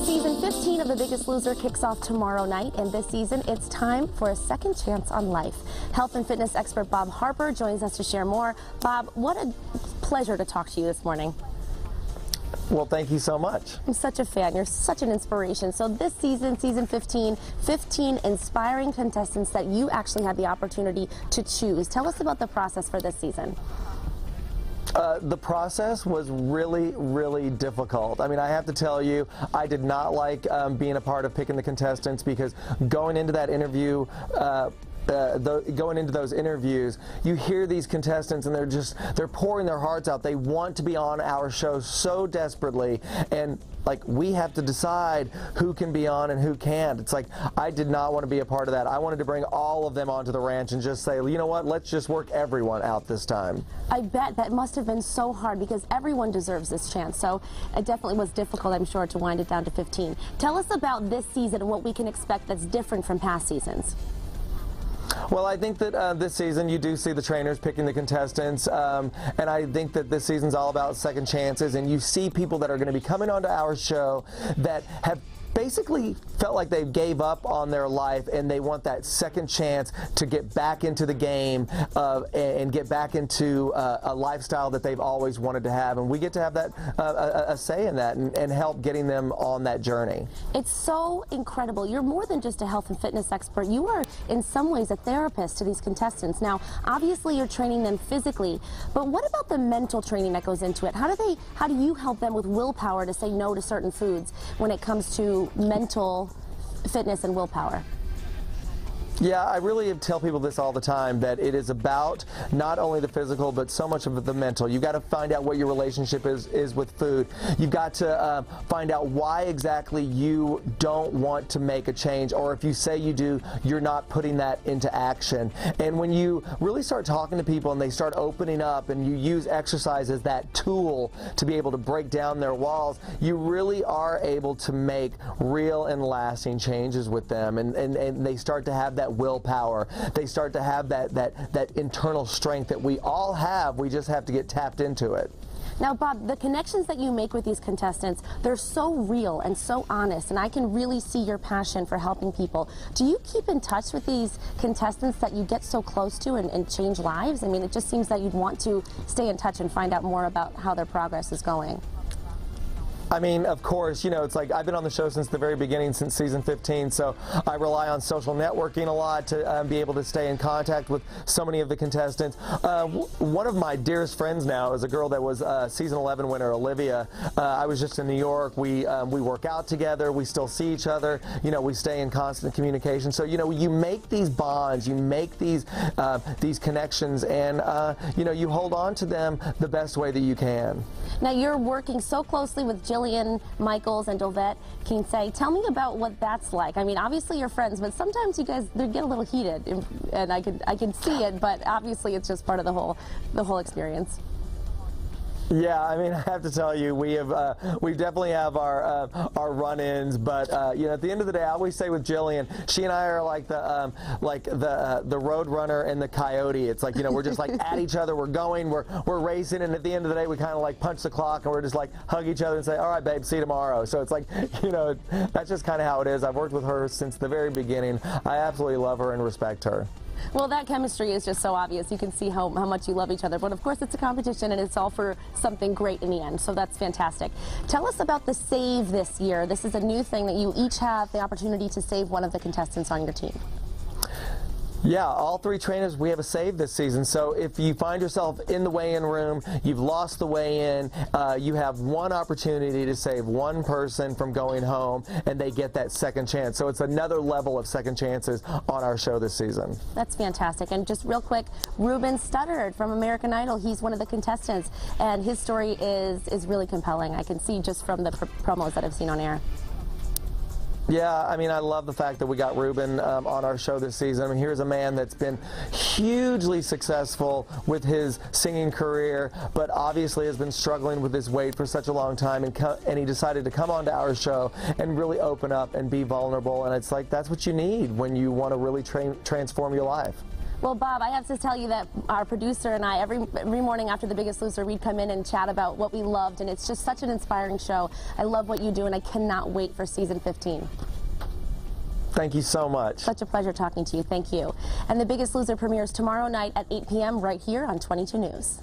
Season 15 of The Biggest Loser kicks off tomorrow night, and this season it's time for a second chance on life. Health and fitness expert Bob Harper joins us to share more. Bob, what a pleasure to talk to you this morning. Well, thank you so much. I'm such a fan. You're such an inspiration. So this season, season 15, 15 inspiring contestants that you actually had the opportunity to choose. Tell us about the process for this season. The process was really, really difficult. I mean, I have to tell you, I did not like being a part of picking the contestants, because going into that interview, going into those interviews, you hear these contestants and they're pouring their hearts out. They want to be on our show so desperately, and like, we have to decide who can be on and who can't. It's like, I did not want to be a part of that. I wanted to bring all of them onto the ranch and just say, you know what, let's just work everyone out this time. I bet that must have been so hard, because everyone deserves this chance. So it definitely was difficult, I'm sure, to wind it down to 15. Tell us about this season and what we can expect that's different from past seasons. Well, I think that this season you do see the trainers picking the contestants, and I think that this season's all about second chances, and you see people that are going to be coming onto our show that have basically felt like they gave up on their life, and they want that second chance to get back into the game and get back into a lifestyle that they've always wanted to have, and we get to have that a say in that and help getting them on that journey. It's so incredible. You're more than just a health and fitness expert. You are in some ways a therapist to these contestants. Now, obviously you're training them physically, but what about the mental training that goes into it? How do you help them with willpower to say no to certain foods when it comes to mental fitness and willpower? Yeah, I really tell people this all the time, that it is about not only the physical, but so much of the mental. You've got to find out what your relationship is with food. You've got to find out why exactly you don't want to make a change, or if you say you do, you're not putting that into action. And when you really start talking to people and they start opening up, and you use exercise as that tool to be able to break down their walls, you really are able to make real and lasting changes with them, and they start to have that willpower. They start to have that internal strength that we all have. We just have to get tapped into it. Now, Bob, the connections that you make with these contestants, they're so real and so honest, and I can really see your passion for helping people. Do you keep in touch with these contestants that you get so close to and change lives? I mean, it just seems that you'd want to stay in touch and find out more about how their progress is going. I mean, of course, you know, it's like, I've been on the show since the very beginning, since season 15, so I rely on social networking a lot to be able to stay in contact with so many of the contestants. One of my dearest friends now is a girl that was season 11 winner, Olivia. I was just in New York. We work out together. We still see each other. You know, we stay in constant communication. So, you know, you make these bonds, you make these connections, and, you know, you hold on to them the best way that you can. Now, you're working so closely with Jillian, Michaels, and Dovette Kinsey. Tell me about what that's like. I mean, obviously you're friends, but sometimes you guys get a little heated, and I can see it. But obviously, it's just part of the whole experience. Yeah, I mean, I have to tell you, we definitely have our run-ins, but you know, at the end of the day, I always say with Jillian, she and I are like the road runner and the coyote. It's like, you know, we're just like at each other, we're going, we're racing, and at the end of the day, we kind of like punch the clock, and we're just like hug each other and say, all right, babe, see you tomorrow. So it's like, you know, that's just kind of how it is. I've worked with her since the very beginning. I absolutely love her and respect her. Well, that chemistry is just so obvious. You can see how much you love each other. But of course, it's a competition, and it's all for something great in the end. So that's fantastic. Tell us about the save this year. This is a new thing that you each have the opportunity to save one of the contestants on your team. Yeah, all three trainers, we have a save this season. So if you find yourself in the weigh-in room, you've lost the weigh-in, you have one opportunity to save one person from going home, and they get that second chance. So it's another level of second chances on our show this season. That's fantastic. And just real quick, Rubens Story from American Idol, he's one of the contestants, and his story is really compelling. I can see just from the promos that I've seen on air. Yeah, I mean, I love the fact that we got Ruben on our show this season. I mean, here's a man that's been hugely successful with his singing career, but obviously has been struggling with his weight for such a long time, and he decided to come onto our show and really open up and be vulnerable, and it's like, that's what you need when you want to really transform your life. Well, Bob, I have to tell you that our producer and I, every morning after The Biggest Loser, we'd come in and chat about what we loved, and it's just such an inspiring show. I love what you do, and I cannot wait for season 15. Thank you so much. Such a pleasure talking to you. Thank you. And The Biggest Loser premieres tomorrow night at 8 p.m. right here on 22 News.